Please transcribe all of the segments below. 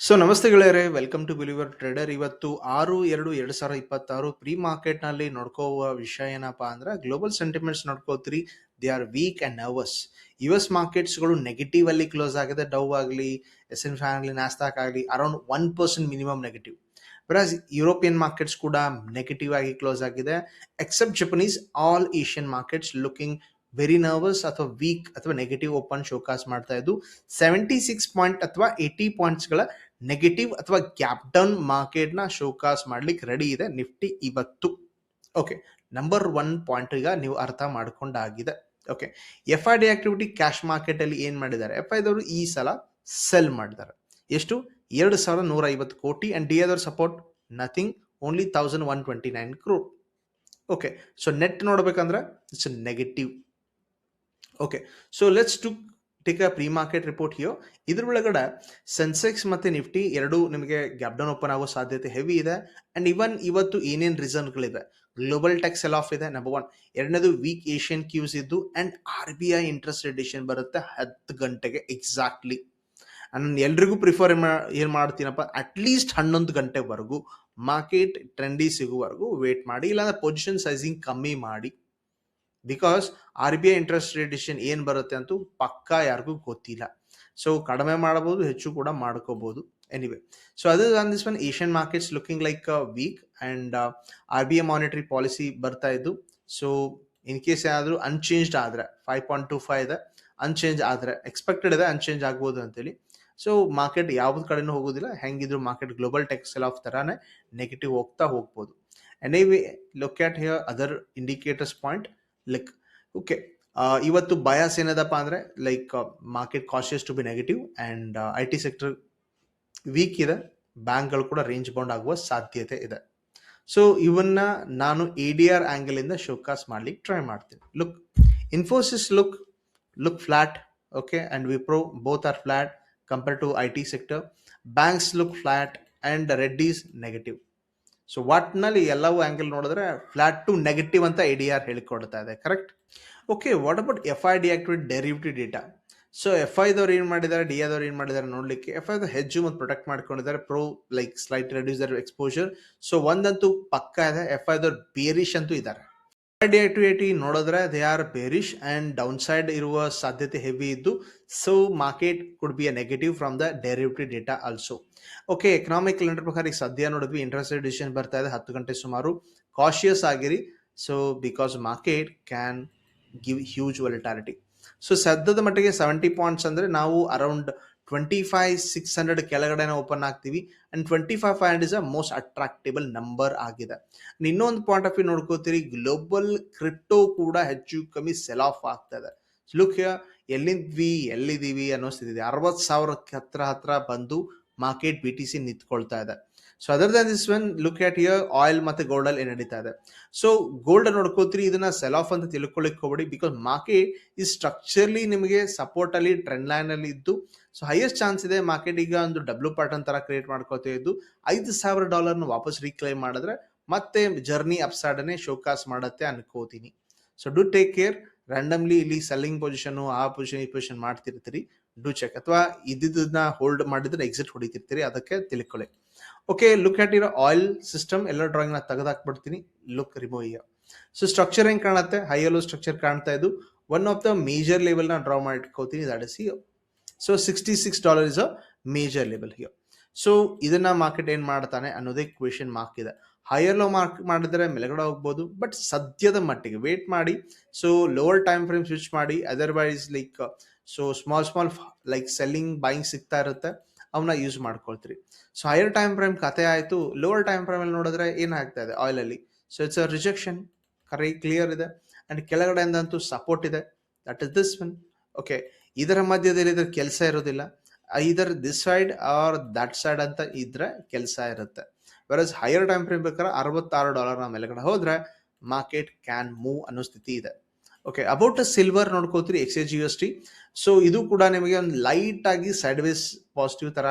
So ನಮಸ್ತೆ ಗೆಳೆಯರೆ, welcome to believer trader. ಇವತ್ತು 6/2/2026 ಪ್ರೀ ಮಾರ್ಕೆಟ್ ನಲ್ಲಿ ನೋಡ್ಕೋವ ವಿಷಯ ಏನಪ್ಪಾ ಅಂದ್ರೆ ಗ್ಲೋಬಲ್ ಸೆಂಟಿಮೆಂಟ್ಸ್ ನೋಡ್ಕೋತೀರಿ. They are weak and nervous. US markets ಗಳು ನೆಗೆಟಿವ್ ಅಲ್ಲಿ ಕ್ಲೋಸ್ ಆಗಿದೆ. ಡೌ ಆಗಲಿ, S&P ಆಗಲಿ, ನಾಸ್ದಾಕ್ ಆಗಲಿ around 1% minimum negative. Whereas European markets ಕೂಡ ನೆಗೆಟಿವ್ ಆಗಿ ಕ್ಲೋಸ್ ಆಗಿದೆ. Except Japanese, all Asian markets looking very nervous ಅಥವಾ ವೀಕ್ ಅಥವಾ ನೆಗೆಟಿವ್ ಓಪನ್ ಶೋಕಾಸ್ ಮಾಡ್ತಾ ಇದ್ದು 76 ಪಾಯಿಂಟ್ ಅಥವಾ 80 ಪಾಯಿಂಟ್ಸ್ಗಳ ನೆಗೆಟಿವ್ ಅಥವಾ ಗ್ಯಾಪ್ ಡೌನ್ ಮಾರ್ಕೆಟ್ ನ ಶೋಕಾಸ್ ಮಾಡ್ಲಿಕ್ಕೆ ರೆಡಿ ಇದೆ ನಿಫ್ಟಿ ಇವತ್ತು. ಓಕೆ, ನಂಬರ್ 1 ಪಾಯಿಂಟ್ ಈಗ ನೀವು ಅರ್ಥ ಮಾಡ್ಕೊಂಡಾಗಿದೆ. Okay, FID activity cash market ಅಲ್ಲಿ ಏನ್ ಮಾಡಿದ್ದಾರೆ? FID ಅವರು ಈ ಸಲ ಸೆಲ್ ಮಾಡಿದ್ದಾರೆ. ಎಷ್ಟು? 2150 ಕೋಟಿ. ಅಂಡ್ DI ದವ್ರ support nothing, only 1129 crore. Okay, so net ನೋಡ್ಬೇಕಂದ್ರೆ it's negative. Okay, so let's take a pre market report here. ಇದ್ರ ಒಳಗಡೆ ಸೆನ್ಸೆಕ್ಸ್ ಮತ್ತೆ ನಿಫ್ಟಿ ಎರಡು ನಿಮಗೆ ಗ್ಯಾಪ್ ಡೌನ್ ಓಪನ್ ಆಗೋ ಸಾಧ್ಯತೆ ಹೆವಿ ಇದೆ. ಅಂಡ್ ಇವನ್ ಇವತ್ತು ಏನೇನು ರೀಸನ್ಗಳಿದೆ? ಗ್ಲೋಬಲ್ ಟೆಕ್ ಸೆಲ್ ಆಫ್ ಇದೆ, ನಂಬರ್ 1. ಎರಡನೇದು ವೀಕ್ ಏಷ್ಯನ್ ಕ್ಯೂಸ್ ಇದ್ದು ಅಂಡ್ RBI ಇಂಟ್ರೆಸ್ಟ್ ರಿಡಕ್ಷನ್ ಬರುತ್ತೆ 10 ಗಂಟೆಗೆ ಎಕ್ಸಾಕ್ಟ್ಲಿ. ನಾನು ಎಲ್ರಿಗೂ ಪ್ರಿಫರ್ ಏನ್ ಮಾಡ್ತೀನಪ್ಪ, ಅಟ್ಲೀಸ್ಟ್ 11 ಗಂಟೆವರೆಗೂ ಮಾರ್ಕೆಟ್ ಟ್ರೆಂಡಿ ಸಿಗುವವರೆಗೂ ವೇಟ್ ಮಾಡಿ, ಇಲ್ಲಾಂದ್ರೆ ಪೊಸಿಷನ್ ಸೈಜಿಂಗ್ ಕಮ್ಮಿ ಮಾಡಿ. Because RBI interest rate decision ಏನು ಬರುತ್ತೆ ಅಂತೂ ಪಕ್ಕಾ ಯಾರಿಗೂ ಗೊತ್ತಿಲ್ಲ. ಸೊ ಕಡಿಮೆ ಮಾಡಬಹುದು, ಹೆಚ್ಚು ಕೂಡ ಮಾಡ್ಕೋಬಹುದು. Anyway, so other than this one, Asian markets looking like weak and RBI monetary policy ಬರ್ತಾ ಇದ್ದು. ಸೊ ಇನ್ ಕೇಸ್ ಏನಾದರೂ ಅನ್ಚೇಂಜ್ಡ್ ಆದ್ರೆ 5.25 ಇದೆ, ಅನ್ಚೇಂಜ್ ಆದ್ರೆ ಎಕ್ಸ್ಪೆಕ್ಟೆಡ್ ಇದೆ ಅನ್ಚೇಂಜ್ ಆಗ್ಬೋದು ಅಂತೇಳಿ. ಸೊ ಮಾರ್ಕೆಟ್ ಯಾವ್ದು ಕಡೆನೂ ಹೋಗೋದಿಲ್ಲ. ಹೆಂಗಿದ್ರು market global tech sell off ತರಾನೇ ನೆಗೆಟಿವ್ ಹೋಗ್ತಾ ಹೋಗ್ಬೋದು. Anyway, look at here other indicators point. Like okay, ಇವತ್ತು ಬಯಾಸ್ ಏನದಪ್ಪ ಅಂದ್ರೆ like market cautious to be negative and IT sector weak ಇದೆ. ಬ್ಯಾಂಕ್ಗಳು ಕೂಡ ರೇಂಜ್ ಬೌಂಡ್ ಆಗುವ ಸಾಧ್ಯತೆ ಇದೆ. ಸೊ ಇವನ್ನ ನಾನು ADR ಆಂಗಲ್ ಇಂದ ಶೋಕಾಸ್ ಮಾಡ್ಲಿಕ್ಕೆ ಟ್ರೈ ಮಾಡ್ತೀನಿ. Look, Infosys look flat. Okay, and Wipro both are flat compare to IT sector. Banks look flat and Reddy's negative. So ವಾಟ್ನಲ್ಲಿ ಎಲ್ಲವೂ ಆಂಗಲ್ ನೋಡಿದ್ರೆ ಫ್ಲಾಟ್ ಟು ನೆಗೆಟಿವ್ ಅಂತ ADR ಹೇಳಿಕೊಡ್ತಾ ಇದೆ. Correct? Okay, what about FID activity derivative data? So FIದವ್ರು ಏನು ಮಾಡಿದ್ದಾರೆ, DIದವ್ರು ಏನು ಮಾಡಿದ್ದಾರೆ ನೋಡ್ಲಿಕ್ಕೆ, FIದ ಹೆಜ್ಜು ಮತ್ತು ಪ್ರೊಟೆಕ್ಟ್ ಮಾಡ್ಕೊಂಡಿದ್ದಾರೆ. Like slight reduce their exposure. So ಒಂದಂತೂ ಪಕ್ಕ ಇದೆ, FIದವ್ರು ಬೇರಿಶ್ ಅಂತೂ ಇದ್ದಾರೆ. FID ಆಕ್ಟಿವಿಟಿ ನೋಡಿದ್ರೆ they are bearish and down side ಇರುವ ಸಾಧ್ಯತೆ ಹೆವಿ ಇದ್ದು. So market could be a negative from the derivative data also. Okay, economic calendar ಪ್ರಕಾರ ಈಗ ಸದ್ಯ ನೋಡಿದ್ವಿ ಇಂಟ್ರೆಸ್ಟ್ ರೇಟ್ ಡಿಸಿಷನ್ ಬರ್ತಾ ಇದೆ 10 ಗಂಟೆ ಸುಮಾರು. ಕಾಶಿಯಸ್ ಆಗಿರಿ. So because market can give huge volatility. So ಸದ್ಯದ ಮಟ್ಟಿಗೆ 70 ಪಾಯಿಂಟ್ಸ್ ಅಂದ್ರೆ ನಾವು ಅರೌಂಡ್ 25,600 ಕೆಳಗಡೆ ಓಪನ್ ಆಗ್ತೀವಿ. And 25,500 is a most attractable number ಆಗಿದೆ. ಇನ್ನೊಂದು ಪಾಯಿಂಟ್ ಆಫ್ ವ್ಯೂ ನೋಡ್ಕೋತೀರಿ, ಗ್ಲೋಬಲ್ ಕ್ರಿಪ್ಟೋ ಕೂಡ ಹೆಚ್ಚು ಕಮ್ಮಿ ಸೆಲ್ ಆಫ್ ಆಗ್ತದೆ. ಲುಕ್, ಎಲ್ಲಿದ್ದೀವಿ ಅನ್ನೋ ಸ್ಥಿತಿ 60,000 ಹತ್ರ ಬಂದು ಮಾರ್ಕೆಟ್ BTC ನಿಂತ್ಕೊಳ್ತಾ ಇದೆ. So other than this one, look at here oil ಮತ್ತೆ ಗೋಲ್ಡ್ ಅಲ್ಲಿ ಏನ್ ನಡೀತಾ ಇದೆ. ಸೊ ಗೋಲ್ಡ್ ನೋಡ್ಕೋತೀರಿ, ಇದನ್ನ ಸೆಲ್ ಆಫ್ ಅಂತ ತಿಳ್ಕೊಳ್ಳಿಕ್ ಹೋಗ್ಬೇಡಿ. ಬಿಕಾಸ್ ಮಾರ್ಕೆಟ್ ಈ ಸ್ಟ್ರಕ್ಚರ್ಲಿ ನಿಮಗೆ ಸಪೋರ್ಟ್ ಅಲ್ಲಿ ಟ್ರೆಂಡ್ ಲೈನ್ ಅಲ್ಲಿ ಇದ್ದು. ಸೊ ಹೈಯೆಸ್ಟ್ ಚಾನ್ಸ್ ಇದೆ ಮಾರ್ಕೆಟ್ ಈಗ ಒಂದು ಡಬ್ಲ್ಯೂ ಪ್ಯಾಟರ್ನ್ ತರ ಕ್ರಿಯೇಟ್ ಮಾಡ್ಕೋತಾ ಇದ್ದು $5,000 ವಾಪಸ್ ರೀಕ್ಲೈಮ್ ಮಾಡಿದ್ರೆ ಮತ್ತೆ ಜರ್ನಿ ಅಪ್ಸೈಡ್ನೇ ಶೋಕಾಸ್ ಮಾಡತ್ತೆ ಅನ್ಕೋತೀನಿ. So do take care. Randomly ಇಲ್ಲಿ ಸೆಲ್ಲಿಂಗ್ ಪೊಸಿಷನ್, ಆ ಪೊಸಿಷನ್ ಈ ಪೊಸಿಷನ್ ಮಾಡ್ತಿರ್ತೀರಿ, ಡು ಚೆಕ್. ಅಥವಾ ಇದ್ದಿದ್ದನ್ನ ಹೋಲ್ಡ್ ಮಾಡಿದ್ರೆ ಎಕ್ಸಿಟ್ ಹೊಡಿತಿರ್ತೀರಿ, ಅದಕ್ಕೆ ತಿಳ್ಕೊಳ್ಳಿ. ಓಕೆ, ಲುಕ್ ಅಟ್ ಇರೋ ಆಯಿಲ್ ಸಿಸ್ಟಮ್ ಎಲ್ಲ ಡ್ರಾಯಿಂಗ್ ನ ತೆಗೆದಾಕ್ಬಿಡ್ತೀನಿ. Look remove here. So structure ಹೆಂಗ್ ಕಾಣುತ್ತೆ? ಹೈಯಲ್ಲೂ ಸ್ಟ್ರಕ್ಚರ್ ಕಾಣ್ತಾ ಇದ್ದು one of the major level ನ ಡ್ರಾ ಮಾಡ್ಕೋತೀನಿ, that is here. So $66 is a major level here. So ಇದನ್ನ ಮಾರ್ಕೆಟ್ ಏನ್ ಮಾಡ್ತಾನೆ ಅನ್ನೋದೇ ಕ್ವೆಶನ್ ಮಾರ್ಕ್ ಇದೆ. ಹೈಯರ್ ಲೋ ಮಾರ್ಕ್ ಮಾಡಿದ್ರೆ ಮೇಲ್ಗಡೆ ಹೋಗ್ಬೋದು, ಬಟ್ ಸದ್ಯದ ಮಟ್ಟಿಗೆ ವೇಟ್ ಮಾಡಿ. So lower time frame switch ಮಾಡಿ. Otherwise like so small like selling buying ಸಿಗ್ತಾ ಇರುತ್ತೆ, ಅವನ್ನ ಯೂಸ್ ಮಾಡ್ಕೊಳ್ತೀರಿ. ಸೊ ಹೈಯರ್ ಟೈಮ್ ಫ್ರೇಮ್ ಕತೆ ಆಯ್ತು. ಲೋವರ್ ಟೈಮ್ ಫ್ರೇಮ್ ಅಲ್ಲಿ ನೋಡಿದ್ರೆ ಏನಾಗ್ತಾ ಇದೆ ಆಯಿಲ್ ಅಲ್ಲಿ? So it's a rejection, clear ಇದೆ. ಅಂಡ್ ಕೆಳಗಡೆಯಿಂದಂತೂ ಸಪೋರ್ಟ್ ಇದೆ, that is this one. Okay, ಇದರ ಮಧ್ಯದಲ್ಲಿ ಇದ್ರ ಕೆಲಸ ಇರೋದಿಲ್ಲ. Either this side or that side ಅಂತ ಇದ್ರೆ ಕೆಲಸ ಇರುತ್ತೆ. ವೆರಸ್ ಹೈಯರ್ ಟೈಮ್ ಫ್ರೇಮ್ ಬೇಕಾದ್ರೆ $66 ಮೇಲ್ಗಡೆ ಹೋದ್ರೆ ಮಾರ್ಕೆಟ್ ಕ್ಯಾನ್ ಮೂವ್ ಅನ್ನೋ ಸ್ಥಿತಿ ಇದೆ. ಓಕೆ, ಅಬೌಟ್ ಸಿಲ್ವರ್ ನೋಡ್ಕೋತೀರಿ, XAUST. ಸೊ ಇದು ಕೂಡ ನಿಮಗೆ ಒಂದು ಲೈಟ್ ಆಗಿ ಸೈಡ್ ವೇಸ್ ಪಾಸಿಟಿವ್ ತರ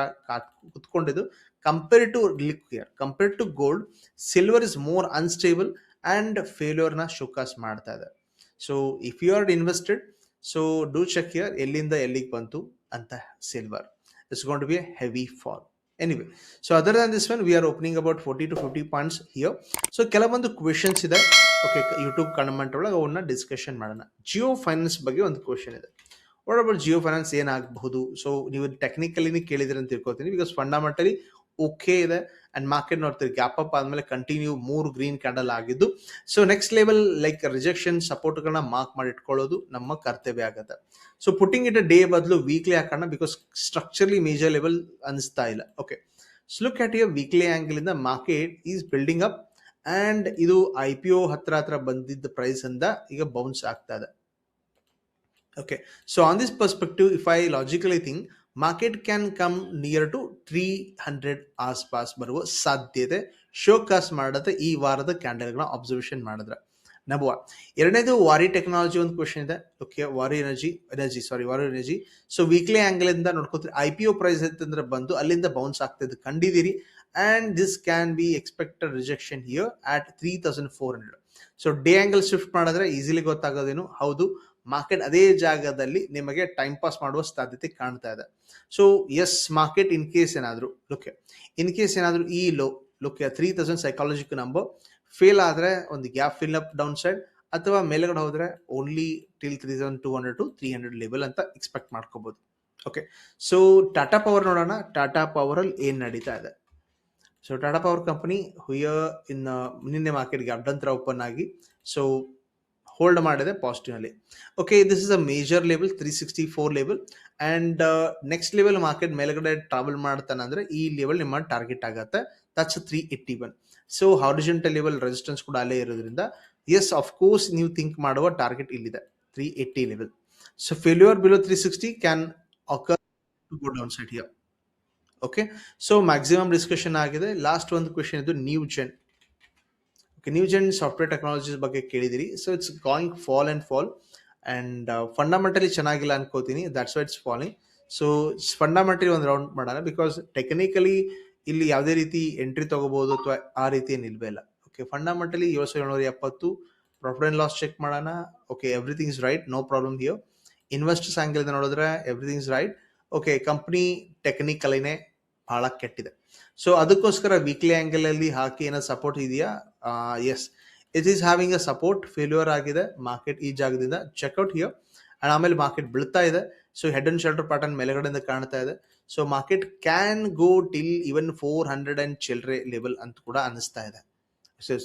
ಕುತ್ಕೊಂಡಿದ್ದು. Compare to gold, silver is more unstable and failure ನ ಶೋಕಾಸ್ ಮಾಡ್ತಾ ಇದೆ. So if you are invested, so do check here ಎಲ್ಲಿಂದ ಎಲ್ಲಿಗೆ ಬಂತು ಅಂತ silver. It's going to be a heavy fall. Anyway, so other than this one we are opening about 40 to 50 points here. So ಕೆಲವೊಂದು questions ಇದೆ, okay, YouTube comment ಒಳಗೆ ಅವನ್ನ discussion ಮಾಡೋಣ. Jio finance ಬಗ್ಗೆ ಒಂದು ಕ್ವೆಶನ್ ಇದೆ. ವಾಟ್ ಅಬೌಟ್ ಜಿಯೋ ಫೈನಾನ್ಸ್ ಏನಾಗಬಹುದು? So ನೀವು ಟೆಕ್ನಿಕಲಿನೇ ಕೇಳಿದ್ರೆ ಅಂತ ತಿಳ್ಕೊತೀನಿ, ಬಿಕಾಸ್ ಫಂಡಮೆಂಟಲಿ ಓಕೆ ಇದೆ ಅಂಡ್ ಮಾರ್ಕೆಟ್ ನೋಡ್ತೀರಿ ಗ್ಯಾಪ್ ಅಪ್ ಆದ್ಮೇಲೆ ಕಂಟಿನ್ಯೂ 3 ಗ್ರೀನ್ ಕ್ಯಾಂಡಲ್ ಆಗಿದ್ದು. So next level like rejection ಸಪೋರ್ಟ್ಗಳನ್ನ ಮಾರ್ಕ್ ಮಾಡಿ ಇಟ್ಕೊಳ್ಳೋದು ನಮ್ಮ ಕರ್ತವ್ಯ ಆಗುತ್ತೆ. ಸೊ ಪುಟ್ಟಿಂಗ್ ಇಟ್ ಡೇ ಬದಲು ವೀಕ್ಲಿ ಹಾಕೋಣ, ಬಿಕಾಸ್ ಸ್ಟ್ರಕ್ಚರ್ಲಿ ಮೇಜರ್ ಲೆವೆಲ್ ಅನಿಸ್ತಾ ಇಲ್ಲ. Okay, so look at your weekly angle ಇಂದ market is building up and ಇದು IPO ಹತ್ರ ಬಂದಿದ್ದ ಪ್ರೈಸ್ ಇಂದ ಈಗ ಬೌನ್ಸ್ ಆಗ್ತಾ ಇದೆ. Okay, so on this perspective, if I logically think, market can come near to 300 ಆಸ್ಪಾಸ್ ಬರುವ ಸಾಧ್ಯತೆ ಶೋಕಾಸ್ ಮಾಡತ್ತೆ ಈ ವಾರದ ಕ್ಯಾಂಡಲ್ಗಳನ್ನ ಅಬ್ಸರ್ವೇಷನ್ ಮಾಡಿದ್ರೆ. ನಂಬರ್ 1. ಎರಡನೇದು ವಾರಿ ಟೆಕ್ನಾಲಜಿ ಒಂದು ಕ್ವಶನ್ ಇದೆ. ಓಕೆ, ವಾರಿ ಎನರ್ಜಿ. ಸೊ ವೀಕ್ಲಿ ಆಂಗಲ್ ಇಂದ ನೋಡ್ಕೋತೀರಿ, IPO ಪ್ರೈಸ್ ಅಂತಂದ್ರೆ ಬಂದು ಅಲ್ಲಿಂದ ಬೌನ್ಸ್ ಆಗ್ತಿದ್ದು ಕಂಡಿದ್ದೀರಿ and this can be expected rejection here at 3400. So day angle shift ಮಾಡಿದ್ರೆ ಈಸಿಲಿ ಗೊತ್ತಾಗೋದೇನು, ಹೌದು ಮಾರ್ಕೆಟ್ ಅದೇ ಜಾಗದಲ್ಲಿ ನಿಮಗೆ ಟೈಮ್ ಪಾಸ್ ಮಾಡುವ ಸಾಧ್ಯತೆ ಕಾಣ್ತಾ ಇದೆ. So yes, market in case ಏನಾದ್ರು ಈ ಲೋಕೆ 3000 ಸೈಕಾಲಜಿಕ್ ನಂಬರ್ ಫೇಲ್ ಆದ್ರೆ ಒಂದು gap fill up downside, ಅಥವಾ ಮೇಲ್ಗಡೆ ಹೋದ್ರೆ ಓನ್ಲಿ ಟಿಲ್ 3200 to 300 ಲೆವೆಲ್ ಅಂತ ಎಕ್ಸ್ಪೆಕ್ಟ್ ಮಾಡ್ಕೋಬಹುದು. ಓಕೆ, ಸೊ ಟಾಟಾ ಪವರ್ ನೋಡೋಣ. ಟಾಟಾ ಪವರ್ ಅಲ್ಲಿ ಏನ್ ನಡೀತಾ ಇದೆ? ಸೊ ಟಾಟಾ ಪವರ್ ಕಂಪನಿ ನಿನ್ನೆ ಮಾರ್ಕೆಟ್ ಗ್ಯಾಪ್ ಡೌನ್ ತರ ಓಪನ್ ಆಗಿ ಸೊ ಹೋಲ್ಡ್ ಮಾಡಿದೆ ಪಾಸಿಟಿವ್ ನಲ್ಲಿ. Okay, this is a major level 364 level and next level market ಮೇಲ್ಗಡೆ ಟ್ರಾವೆಲ್ ಮಾಡ್ತಾನೆ ಅಂದ್ರೆ ಈ ಲೆವೆಲ್ ನಿಮ್ಮ ಟಾರ್ಗೆಟ್ ಆಗುತ್ತೆ, that's 381. So horizontal level resistance ಕೂಡ ಅಲ್ಲೇ ಇರೋದ್ರಿಂದ ಎಸ್ ಆಫ್ ಕೋರ್ಸ್ ನೀವು ಥಿಂಕ್ ಮಾಡುವ ಟಾರ್ಗೆಟ್ ಇಲ್ಲಿದೆ 380 level. So failure below 360 can occur to go down side here. Okay, so maximum discussion ಆಗಿದೆ. ಲಾಸ್ಟ್ ಒಂದು ಕ್ವೆಶನ್ ಇದು ನ್ಯೂ ಜೆನ್ ಸಾಫ್ಟ್ವೇರ್ ಟೆಕ್ನಾಲಜೀಸ್ ಬಗ್ಗೆ ಕೇಳಿದಿರಿ. So it's going fall and fundamentally ಚೆನ್ನಾಗಿಲ್ಲ ಅನ್ಕೋತೀನಿ, that's why it's falling. So fundamentally ಒಂದು round ಮಾಡೋಣ, because technically ಇಲ್ಲಿ ಯಾವುದೇ ರೀತಿ ಎಂಟ್ರಿ ತಗೋಬಹುದು ಅಥವಾ ಆ ರೀತಿ ಏನು ಇಲ್ವೇ ಇಲ್ಲ. Okay, fundamentally 7770 profit and loss check ಮಾಡೋಣ. Okay, everything is right, no problem here. Investors angle ನೋಡಿದ್ರೆ everything is right. Okay, company ಟೆಕ್ನಿಕಲಿನೇ ಬಹಳ ಕೆಟ್ಟಿದೆ. ಸೊ ಅದಕ್ಕೋಸ್ಕರ ವೀಕ್ಲಿ ಆಂಗಲ್ ಅಲ್ಲಿ ಹಾಕಿ ಏನೋ ಸಪೋರ್ಟ್ ಇದೆಯಾ? Yes, it is having a support. Failure ಆಗಿದೆ ಮಾರ್ಕೆಟ್ ಈ ಜಾಗದಿಂದ, ಚೆಕ್ಔಟ್ ಹಿಯರ್. ಅಂಡ್ ಆಮೇಲೆ ಮಾರ್ಕೆಟ್ ಬೀಳ್ತಾ ಇದೆ. So head and shoulder pattern ಮೇಲ್ಗಡೆಯಿಂದ ಕಾಣ್ತಾ ಇದೆ. So market can go till even 400 and ಚಿಲ್ಡ್ರೆ ಲೆವೆಲ್ ಅಂತ ಕೂಡ ಅನಿಸ್ತಾ ಇದೆ.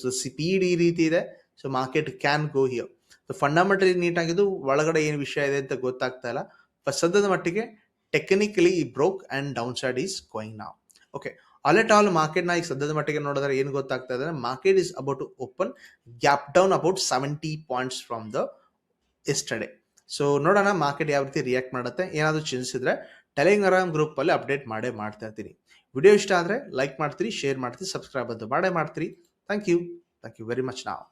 ಸೊ ಸ್ಪೀಡ್ ಈ ರೀತಿ ಇದೆ. So market can go here. So fundamentally neat ಆಗಿದ್ದು, ಒಳಗಡೆ ಏನು ವಿಷಯ ಇದೆ ಅಂತ ಗೊತ್ತಾಗ್ತಾ ಇಲ್ಲ. ಸದ್ಯದ ಮಟ್ಟಿಗೆ ಟೆಕ್ನಿಕಲಿ ಈ broke and down side is going now. Okay, all at all market ನ ಈಗ ಸದ್ಯದ ಮಟ್ಟಿಗೆ ನೋಡಿದ್ರೆ ಏನು ಗೊತ್ತಾಗ್ತಾ ಇದೆ, market is about to open gap down about 70 points from the yesterday. So ನೋಡೋಣ ಮಾರ್ಕೆಟ್ ಯಾವ ರೀತಿ ರಿಯಾಕ್ಟ್ ಮಾಡುತ್ತೆ. ಏನಾದರೂ ಚೇಂಜಸ್ ಇದ್ರೆ ಟೆಲಿಗ್ರಾಮ್ ಗ್ರೂಪ್ ಅಲ್ಲಿ ಅಪ್ಡೇಟ್ ಮಾಡ್ತಾ ಇರ್ತೀನಿ. ವಿಡಿಯೋ ಇಷ್ಟ ಆದ್ರೆ ಲೈಕ್ ಮಾಡ್ತೀರಿ, ಶೇರ್ ಮಾಡ್ತೀರಿ, ಸಬ್ಸ್ಕ್ರೈಬ್ ಅಂತ ಮಾಡೇ ಮಾಡ್ತೀರಿ. Thank you very much. ನಾವು